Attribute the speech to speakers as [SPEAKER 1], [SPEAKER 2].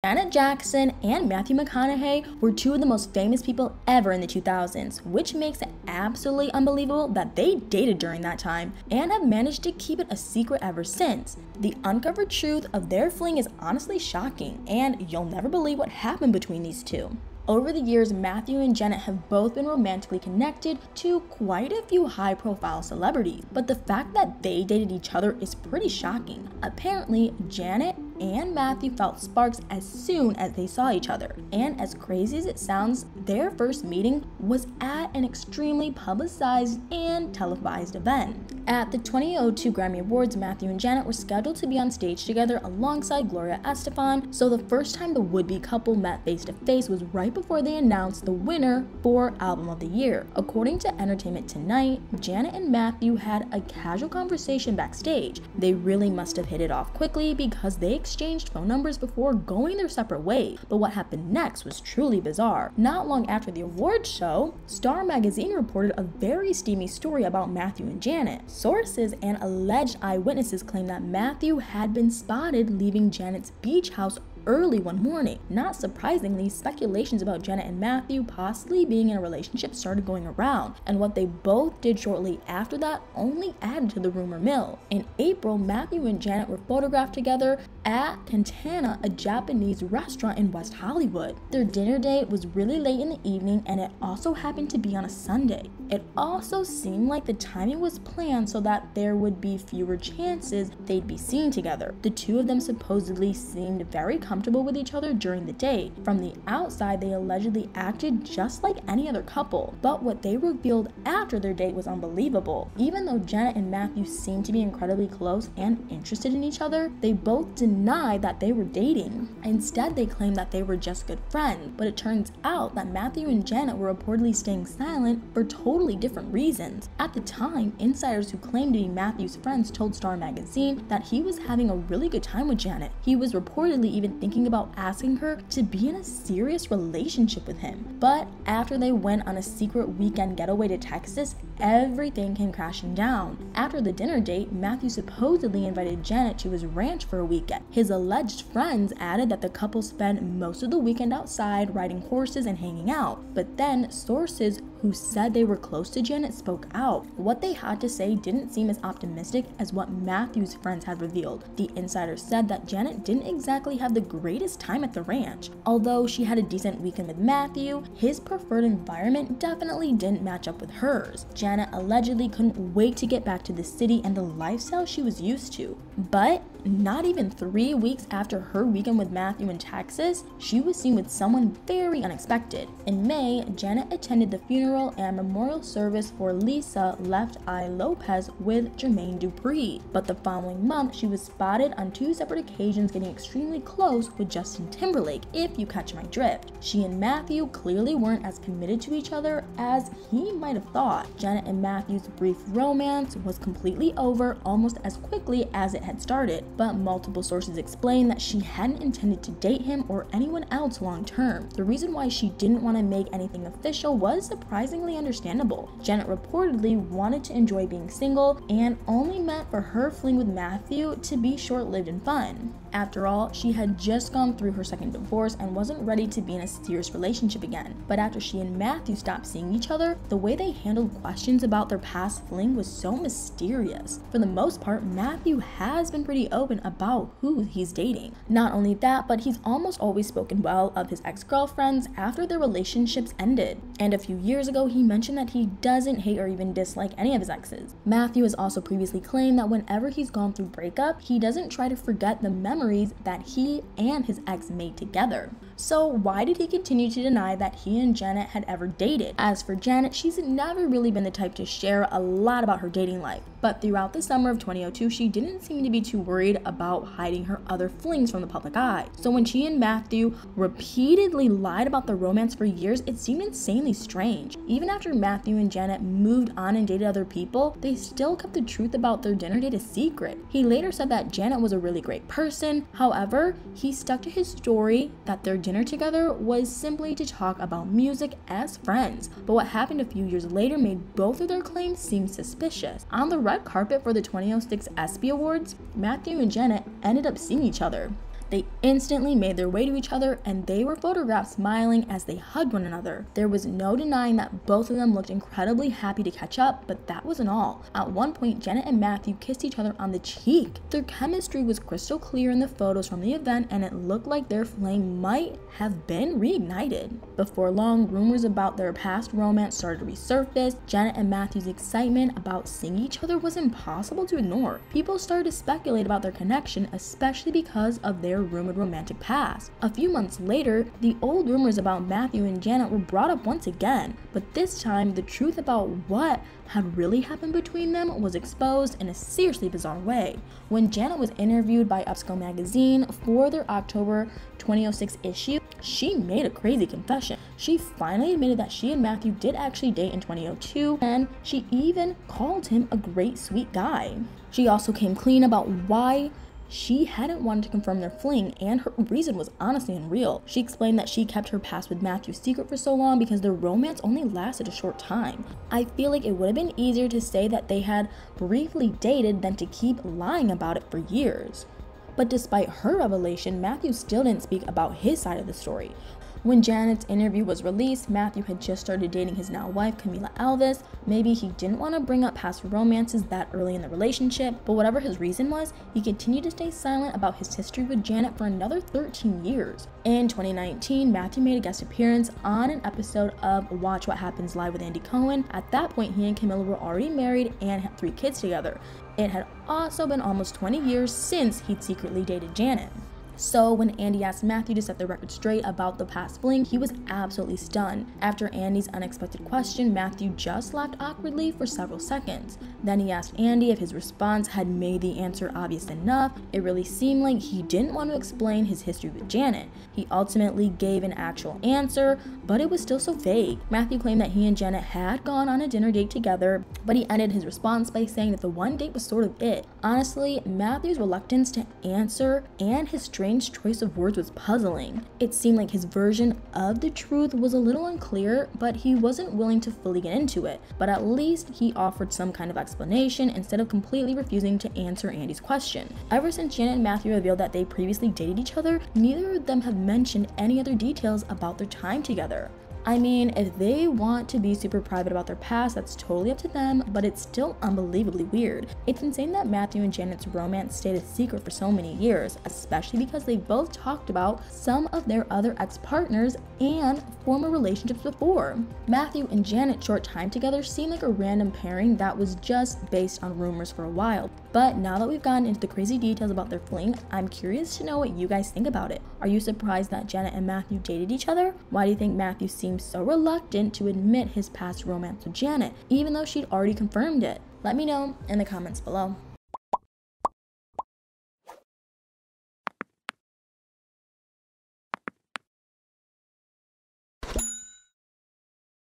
[SPEAKER 1] Janet Jackson and Matthew McConaughey were two of the most famous people ever in the 2000s, which makes it absolutely unbelievable that they dated during that time and have managed to keep it a secret ever since. The uncovered truth of their fling is honestly shocking, and you'll never believe what happened between these two. Over the years, Matthew and Janet have both been romantically connected to quite a few high-profile celebrities, but the fact that they dated each other is pretty shocking. Apparently, Janet and Matthew felt sparks as soon as they saw each other, and as crazy as it sounds, their first meeting was at an extremely publicized and televised event. At the 2002 Grammy Awards, Matthew and Janet were scheduled to be on stage together alongside Gloria Estefan, so the first time the would-be couple met face-to-face was right before they announced the winner for Album of the Year. According to Entertainment Tonight, Janet and Matthew had a casual conversation backstage. They really must have hit it off quickly because they exchanged phone numbers before going their separate ways, but what happened next was truly bizarre. Not long after the awards show, Star magazine reported a very steamy story about Matthew and Janet. Sources and alleged eyewitnesses claim that Matthew had been spotted leaving Janet's beach house early one morning. Not surprisingly, speculations about Janet and Matthew possibly being in a relationship started going around, and what they both did shortly after that only added to the rumor mill. In April, Matthew and Janet were photographed together at Cantana, a Japanese restaurant in West Hollywood. Their dinner date was really late in the evening, and it also happened to be on a Sunday. It also seemed like the timing was planned so that there would be fewer chances they'd be seen together. The two of them supposedly seemed very comfortable with each other during the date. From the outside, they allegedly acted just like any other couple, but what they revealed after their date was unbelievable. Even though Janet and Matthew seemed to be incredibly close and interested in each other, they both denied that they were dating. Instead, they claimed that they were just good friends, but it turns out that Matthew and Janet were reportedly staying silent for totally different reasons. At the time, insiders who claimed to be Matthew's friends told Star magazine that he was having a really good time with Janet. He was reportedly even thinking about asking her to be in a serious relationship with him. But after they went on a secret weekend getaway to Texas, everything came crashing down. After the dinner date, Matthew supposedly invited Janet to his ranch for a weekend. His alleged friends added that the couple spent most of the weekend outside riding horses and hanging out. But then sources who said they were close to Janet spoke out. What they had to say didn't seem as optimistic as what Matthew's friends had revealed. The insiders said that Janet didn't exactly have the greatest time at the ranch. Although she had a decent weekend with Matthew, his preferred environment definitely didn't match up with hers. Janet allegedly couldn't wait to get back to the city and the lifestyle she was used to. But not even 3 weeks after her weekend with Matthew in Texas, she was seen with someone very unexpected. In May, Janet attended the funeral and memorial service for Lisa Left Eye Lopez with Jermaine Dupri. But the following month, she was spotted on 2 separate occasions getting extremely close with Justin Timberlake, if you catch my drift. She and Matthew clearly weren't as committed to each other as he might have thought. Janet and Matthew's brief romance was completely over almost as quickly as it had started, but multiple sources explain that she hadn't intended to date him or anyone else long term. The reason why she didn't want to make anything official was surprisingly understandable. Janet reportedly wanted to enjoy being single and only meant for her fling with Matthew to be short-lived and fun. After all, she had just gone through her second divorce and wasn't ready to be in a serious relationship again. But after she and Matthew stopped seeing each other, the way they handled questions about their past fling was so mysterious. For the most part, Matthew has been pretty open about who he's dating. Not only that, but he's almost always spoken well of his ex-girlfriends after their relationships ended. And a few years ago, he mentioned that he doesn't hate or even dislike any of his exes. Matthew has also previously claimed that whenever he's gone through breakup, he doesn't try to forget the memories that he and his ex made together. So why did he continue to deny that he and Janet had ever dated? As for Janet, she's never really been the type to share a lot about her dating life, but throughout the summer of 2002, she didn't seem to be too worried about hiding her other flings from the public eye. So when she and Matthew repeatedly lied about the romance for years, it seemed insanely strange. Even after Matthew and Janet moved on and dated other people, they still kept the truth about their dinner date a secret. He later said that Janet was a really great person. However, he stuck to his story that their dinner together was simply to talk about music as friends. But what happened a few years later made both of their claims seem suspicious. On the red carpet for the 2006 ESPY Awards, Matthew and Janet ended up seeing each other. They instantly made their way to each other, and they were photographed smiling as they hugged one another. There was no denying that both of them looked incredibly happy to catch up, but that wasn't all. At one point, Janet and Matthew kissed each other on the cheek. Their chemistry was crystal clear in the photos from the event, and it looked like their flame might have been reignited. Before long, rumors about their past romance started to resurface. Janet and Matthew's excitement about seeing each other was impossible to ignore. People started to speculate about their connection, especially because of their rumored romantic past. A few months later, the old rumors about Matthew and Janet were brought up once again, but this time the truth about what had really happened between them was exposed in a seriously bizarre way. When Janet was interviewed by Upscale magazine for their October 2006 issue, she made a crazy confession. She finally admitted that she and Matthew did actually date in 2002, and she even called him a great sweet guy. She also came clean about why she hadn't wanted to confirm their fling, and her reason was honestly unreal. She explained that she kept her past with Matthew secret for so long because their romance only lasted a short time. I feel like it would have been easier to say that they had briefly dated than to keep lying about it for years. But despite her revelation, Matthew still didn't speak about his side of the story. When Janet's interview was released, Matthew had just started dating his now wife, Camila Alves. Maybe he didn't want to bring up past romances that early in the relationship, but whatever his reason was, he continued to stay silent about his history with Janet for another 13 years. In 2019, Matthew made a guest appearance on an episode of Watch What Happens Live with Andy Cohen. At that point, he and Camila were already married and had 3 kids together. It had also been almost 20 years since he'd secretly dated Janet. So when Andy asked Matthew to set the record straight about the past fling, he was absolutely stunned. After Andy's unexpected question, Matthew just laughed awkwardly for several seconds. Then he asked Andy if his response had made the answer obvious enough. It really seemed like he didn't want to explain his history with Janet. He ultimately gave an actual answer, but it was still so vague. Matthew claimed that he and Janet had gone on a dinner date together, but he ended his response by saying that the one date was sort of it. Honestly, Matthew's reluctance to answer and his strange choice of words was puzzling. It seemed like his version of the truth was a little unclear, but he wasn't willing to fully get into it. But at least he offered some kind of explanation instead of completely refusing to answer Andy's question. Ever since Janet and Matthew revealed that they previously dated each other, neither of them have mentioned any other details about their time together. I mean, if they want to be super private about their past, that's totally up to them, but it's still unbelievably weird. It's insane that Matthew and Janet's romance stayed a secret for so many years, especially because they both talked about some of their other ex-partners and former relationships before. Matthew and Janet's short time together seemed like a random pairing that was just based on rumors for a while. But now that we've gotten into the crazy details about their fling, I'm curious to know what you guys think about it. Are you surprised that Janet and Matthew dated each other? Why do you think Matthew seems so reluctant to admit his past romance with Janet, even though she'd already confirmed it? Let me know in the comments below.